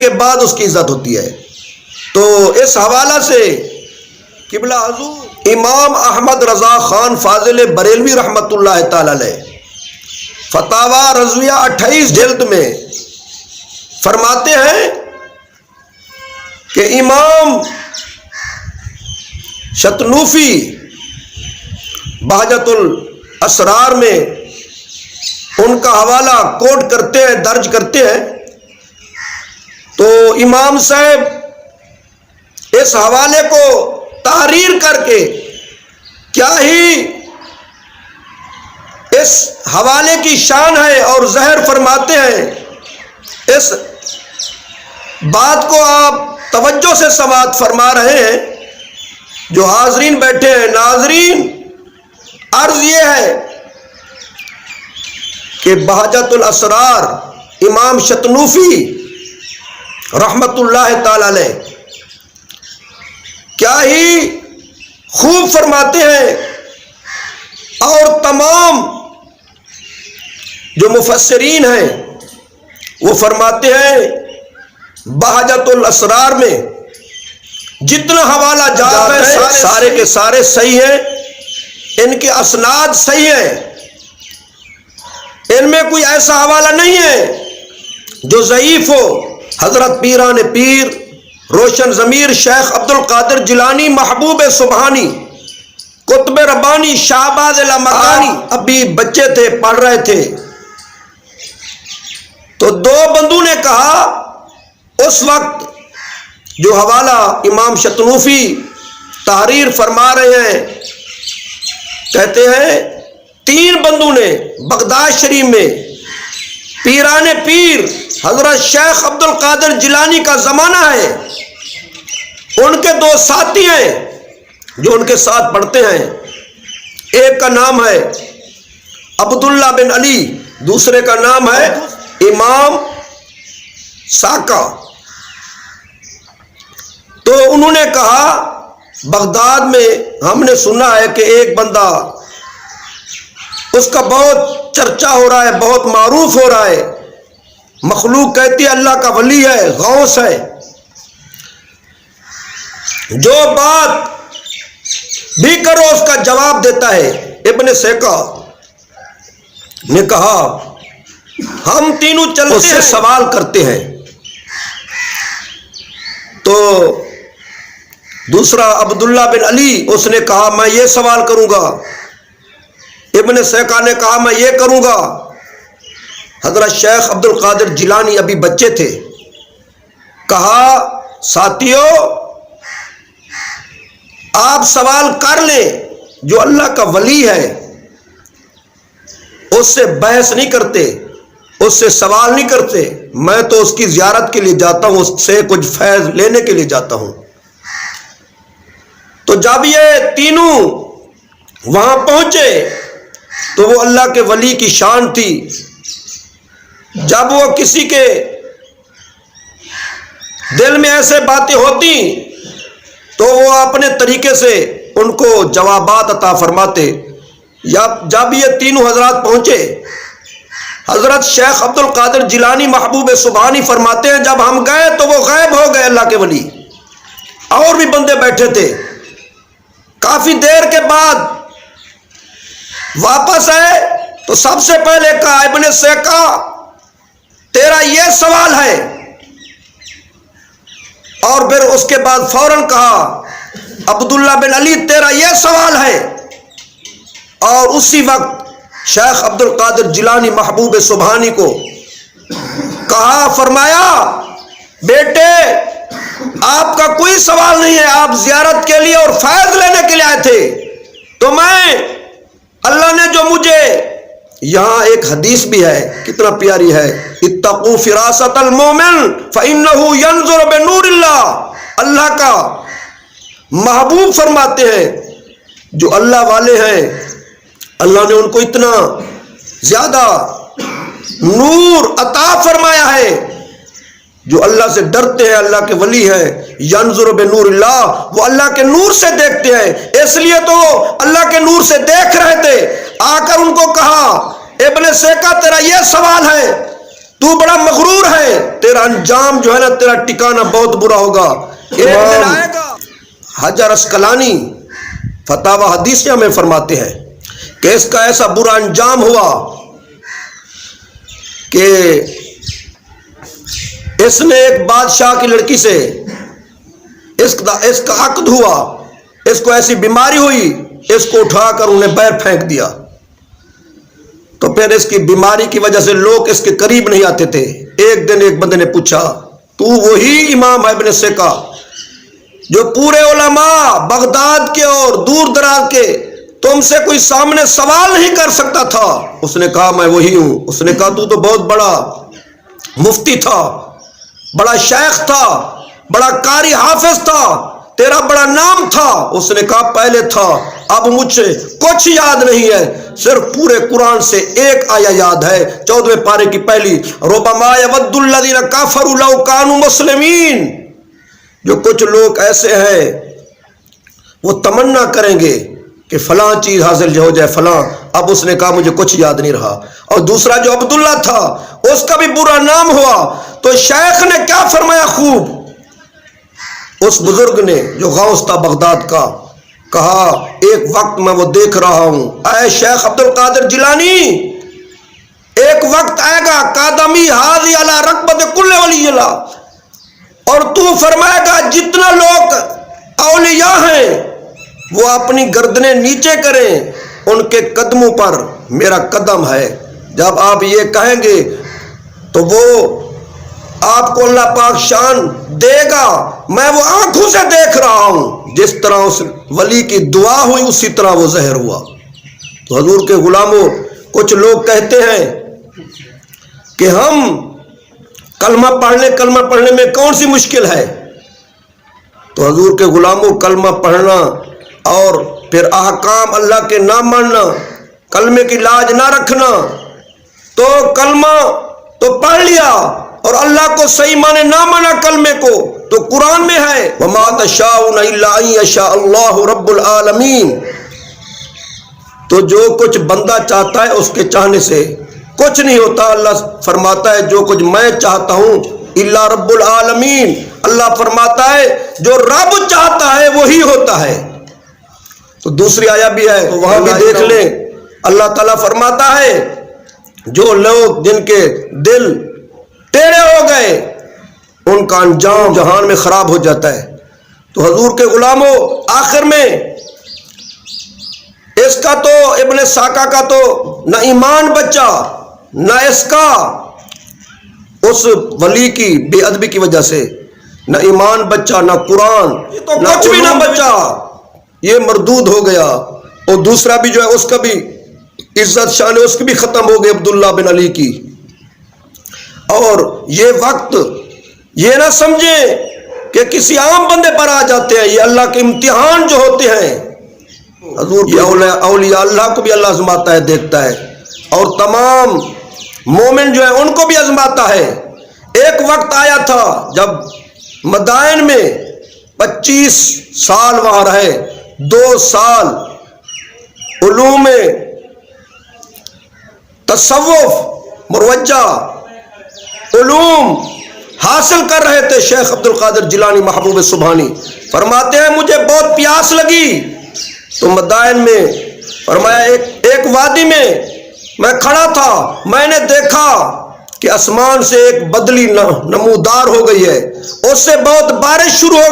کے بعد اس کی عزت ہوتی ہے۔ تو اس حوالہ سے قبلہ حضور امام احمد رضا خان فاضل بریلوی رحمۃ اللہ تعالی علیہ فتاوی رضویہ 28 جلد میں فرماتے ہیں کہ امام شتنوفی بہجت الاسرار میں ان کا حوالہ کوٹ کرتے ہیں، درج کرتے ہیں، تو امام صاحب اس حوالے کو تحریر کر کے کیا ہی اس حوالے کی شان ہے اور ظاہر فرماتے ہیں۔ اس بات کو آپ توجہ سے سماعت فرما رہے ہیں، جو حاضرین بیٹھے ہیں۔ ناظرین، عرض یہ ہے کہ بہجت الاسرار امام شتنوفی رحمت اللہ تعالی علیہ کیا ہی خوب فرماتے ہیں، اور تمام جو مفسرین ہیں وہ فرماتے ہیں بہجت الاسرار میں جتنا حوالہ جات ہے سارے کے سارے صحیح ہیں، ان کے اسناد صحیح ہیں، ان میں کوئی ایسا حوالہ نہیں ہے جو ضعیف ہو۔ حضرت پیران پیر روشن ضمیر شیخ عبد القادر جیلانی محبوب سبحانی قطب ربانی شہباز لامکانی ابھی بچے تھے، پڑھ رہے تھے، تو دو بندوں نے کہا اس وقت جو حوالہ امام شتنوفی تحریر فرما رہے ہیں، کہتے ہیں 3 بندوں نے بغداد شریف میں پیران پیر حضرت شیخ عبد القادر جیلانی کا زمانہ ہے، ان کے 2 ساتھی ہیں جو ان کے ساتھ پڑھتے ہیں، ایک کا نام ہے عبداللہ بن علی، دوسرے کا نام ہے امام ساکا۔ تو انہوں نے کہا بغداد میں ہم نے سنا ہے کہ ایک بندہ اس کا بہت چرچا ہو رہا ہے، بہت معروف ہو رہا ہے، مخلوق کہتی ہے اللہ کا ولی ہے، غوث ہے، جو بات بھی کرو اس کا جواب دیتا ہے۔ ابن سیکا نے کہا ہم تینوں چلتے اس سے سوال کرتے ہیں، تو دوسرا عبداللہ بن علی اس نے کہا میں یہ سوال کروں گا، ابن سیکا نے کہا میں یہ کروں گا۔ حضرت شیخ عبد القادر جیلانی ابھی بچے تھے، کہا ساتھیو آپ سوال کر لیں، جو اللہ کا ولی ہے اس سے بحث نہیں کرتے، اس سے سوال نہیں کرتے، میں تو اس کی زیارت کے لیے جاتا ہوں، اس سے کچھ فیض لینے کے لیے جاتا ہوں۔ تو جب یہ تینوں وہاں پہنچے تو وہ اللہ کے ولی کی شان تھی، جب وہ کسی کے دل میں ایسے باتیں ہوتی تو وہ اپنے طریقے سے ان کو جوابات عطا فرماتے۔ جب یہ تینوں حضرات پہنچے، حضرت شیخ عبد القادر جیلانی محبوب سبحانی فرماتے ہیں جب ہم گئے تو وہ غائب ہو گئے اللہ کے ولی، اور بھی بندے بیٹھے تھے۔ کافی دیر کے بعد واپس آئے تو سب سے پہلے کہا ابن سیکا تیرا یہ سوال ہے، اور پھر اس کے بعد فوراً کہا عبداللہ بن علی تیرا یہ سوال ہے، اور اسی وقت شیخ عبد القادر جیلانی محبوب سبحانی کو کہا، فرمایا بیٹے آپ کا کوئی سوال نہیں ہے، آپ زیارت کے لیے اور فیض لینے کے لیے آئے تھے، تو میں اللہ نے جو مجھے، یہاں ایک حدیث بھی ہے کتنا پیاری ہے، اتقوا فراست المومن فإنه ينظر بنور اللہ، اللہ کا محبوب فرماتے ہیں جو اللہ والے ہیں اللہ نے ان کو اتنا زیادہ نور عطا فرمایا ہے، جو اللہ سے ڈرتے ہیں، اللہ کے ولی ہیں، ینظر بنور اللہ، وہ اللہ کے نور سے دیکھتے ہیں، اس لیے تو اللہ کے نور سے دیکھ رہے تھے۔ آ کر ان کو کہا ابن سیکا تیرا یہ سوال ہے، تو بڑا مغرور ہے، تیرا انجام جو ہے نا، تیرا ٹھکانہ بہت برا ہوگا، ایک دن آئے گا۔ حجر اسقلانی فتاوی حدیثیہ میں فرماتے ہیں کہ اس کا ایسا برا انجام ہوا کہ اس نے ایک بادشاہ کی لڑکی سے اس کا عقد ہوا، اس کو ایسی بیماری ہوئی، اس کو اٹھا کر انہیں باہر پھینک دیا۔ تو پھر اس کی بیماری کی وجہ سے لوگ اس کے قریب نہیں آتے تھے۔ ایک دن ایک بندے نے پوچھا، تو وہی امام ابن سکا جو پورے علماء بغداد کے اور دور دراز کے تم سے کوئی سامنے سوال نہیں کر سکتا تھا؟ اس نے کہا میں وہی ہوں۔ اس نے کہا تو بہت بڑا مفتی تھا، بڑا شیخ تھا، بڑا قاری حافظ تھا، تیرا بڑا نام تھا۔ اس نے کہا پہلے تھا، اب مجھ سے کچھ یاد نہیں ہے، صرف پورے قرآن سے ایک آیا یاد ہے، 14ویں پارے کی پہلی، ربما یود الذین کفروا لو کانوا مسلمین۔ جو کچھ لوگ ایسے ہیں وہ تمنا کریں گے کہ فلاں چیز حاصل ہو جائے فلاں، اب اس نے کہا مجھے کچھ یاد نہیں رہا۔ اور دوسرا جو عبداللہ تھا اس کا بھی برا نام ہوا، تو شیخ نے کیا فرمایا خوب، اس بزرگ نے جو غوث تھا بغداد کا، کہا ایک وقت میں وہ دیکھ رہا ہوں، اے شیخ عبد القادر جیلانی، ایک وقت آئے گا قدمی حاضی علی رکبت کل ولی اللہ، اور تو فرمائے گا جتنا لوگ اولیاء ہیں وہ اپنی گردنیں نیچے کریں، ان کے قدموں پر میرا قدم ہے۔ جب آپ یہ کہیں گے تو وہ آپ کو اللہ پاک شان دے گا، میں وہ آنکھوں سے دیکھ رہا ہوں، جس طرح اس ولی کی دعا ہوئی اسی طرح وہ ظاہر ہوا۔ تو حضور کے غلاموں، کچھ لوگ کہتے ہیں کہ ہم کلمہ پڑھنے میں کون سی مشکل ہے؟ تو حضور کے غلاموں، کلمہ پڑھنا اور پھر احکام اللہ کے نہ ماننا، کلمے کی لاج نہ رکھنا، تو کلمہ تو پڑھ لیا اور اللہ کو صحیح معنی نہ مانا کلمے کو، تو قرآن میں ہے وَمَا تَشَاءُونَ إِلَّا أَن يَشَاءَ اللَّهُ رَبُّ الْعَالَمِينَ۔ تو جو کچھ بندہ چاہتا ہے اس کے چاہنے سے کچھ نہیں ہوتا۔ اللہ فرماتا ہے جو کچھ میں چاہتا ہوں الا رب العالمین، اللہ فرماتا ہے جو رب چاہتا ہے وہی ہوتا ہے۔ تو دوسری آیا بھی ہے، تو وہاں بھی دیکھ لیں، اللہ تعالیٰ فرماتا ہے جو لوگ جن کے دل ٹیڑے ہو گئے ان کا انجام جہان میں خراب ہو جاتا ہے۔ تو حضور کے غلاموں، آخر میں اس کا تو ابن ساکا کا تو نہ ایمان بچا، نہ اس کا اس ولی کی بے ادبی کی وجہ سے نہ ایمان بچا، نہ قرآن، تو کچھ بھی نہ بچا، یہ مردود ہو گیا۔ اور دوسرا بھی جو ہے اس کا بھی عزت شان اس کی بھی ختم ہو گئی عبداللہ بن علی کی۔ اور یہ وقت یہ نہ سمجھیں کہ کسی عام بندے پر آ جاتے ہیں، یہ اللہ کے امتحان جو ہوتے ہیں، حضور یہ اولیاء اللہ کو بھی اللہ آزماتا ہے، دیکھتا ہے، اور تمام مومن جو ہیں ان کو بھی آزماتا ہے۔ ایک وقت آیا تھا جب مدائن میں 25 سال وہاں رہے، 2 سال علوم تصوف مروجہ علوم حاصل کر رہے تھے۔ شیخ عبد القادر جیلانی محبوب سبحانی فرماتے ہیں مجھے بہت پیاس لگی، تو مدائن میں فرمایا ایک وادی میں کھڑا تھا، میں نے دیکھا کہ آسمان سے ایک بدلی نمودار ہو گئی ہے، اس سے بہت بارش شروع ہو گئی۔